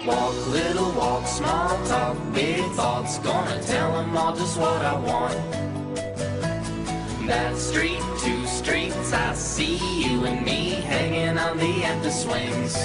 Walk, little walk, small talk, big thoughts. Gonna tell them all just what I want. That street, two streets, I see you and me hanging on the empty swings.